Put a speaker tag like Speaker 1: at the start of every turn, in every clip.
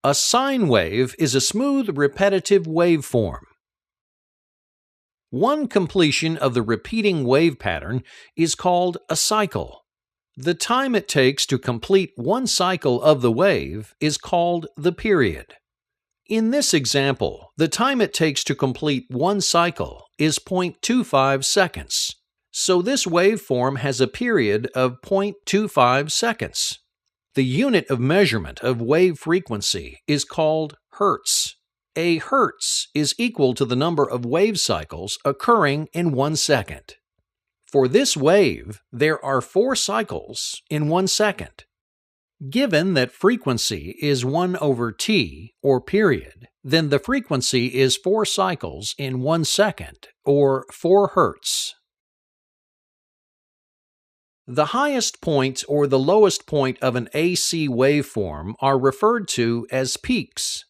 Speaker 1: A sine wave is a smooth, repetitive waveform. One completion of the repeating wave pattern is called a cycle. The time it takes to complete one cycle of the wave is called the period. In this example, the time it takes to complete one cycle is 0.25 seconds. So this waveform has a period of 0.25 seconds. The unit of measurement of wave frequency is called hertz. A hertz is equal to the number of wave cycles occurring in 1 second. For this wave, there are 4 cycles in 1 second. Given that frequency is 1 over t, or period, then the frequency is 4 cycles in 1 second, or 4 hertz. The highest point or the lowest point of an AC waveform are referred to as peaks.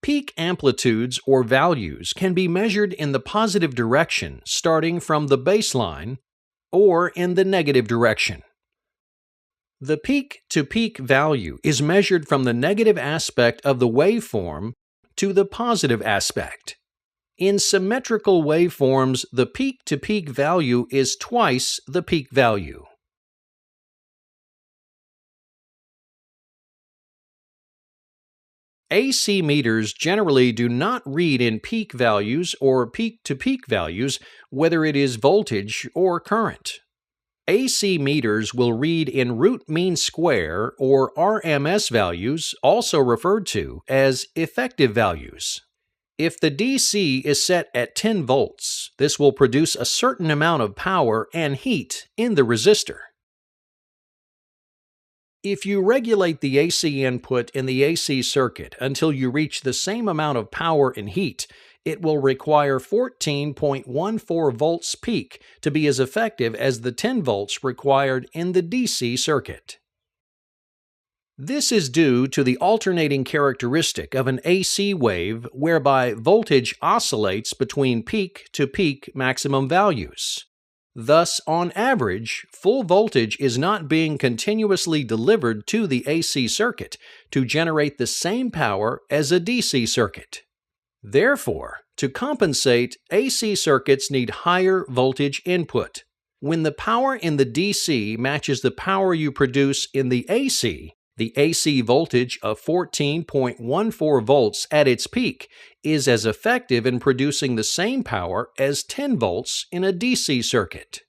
Speaker 1: Peak amplitudes or values can be measured in the positive direction starting from the baseline or in the negative direction. The peak-to-peak value is measured from the negative aspect of the waveform to the positive aspect. In symmetrical waveforms, the peak-to-peak value is twice the peak value. AC meters generally do not read in peak values or peak-to-peak values, whether it is voltage or current. AC meters will read in root mean square or RMS values, also referred to as effective values. If the DC is set at 10 volts, this will produce a certain amount of power and heat in the resistor. If you regulate the AC input in the AC circuit until you reach the same amount of power and heat, it will require 14.14 volts peak to be as effective as the 10 volts required in the DC circuit. This is due to the alternating characteristic of an AC wave whereby voltage oscillates between peak-to-peak maximum values. Thus, on average, full voltage is not being continuously delivered to the AC circuit to generate the same power as a DC circuit. Therefore, to compensate, AC circuits need higher voltage input. When the power in the DC matches the power you produce in the AC voltage of 14.14 volts at its peak is as effective in producing the same power as 10 volts in a DC circuit.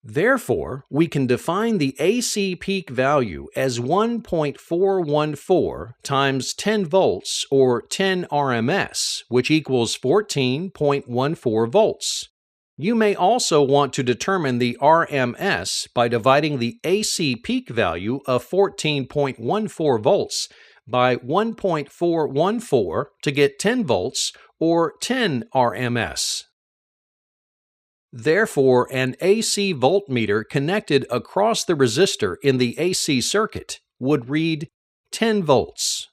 Speaker 1: Therefore, we can define the AC peak value as 1.414 times 10 volts or 10 RMS, which equals 14.14 volts. You may also want to determine the RMS by dividing the AC peak value of 14.14 volts by 1.414 to get 10 volts or 10 RMS. Therefore, an AC voltmeter connected across the resistor in the AC circuit would read 10 volts.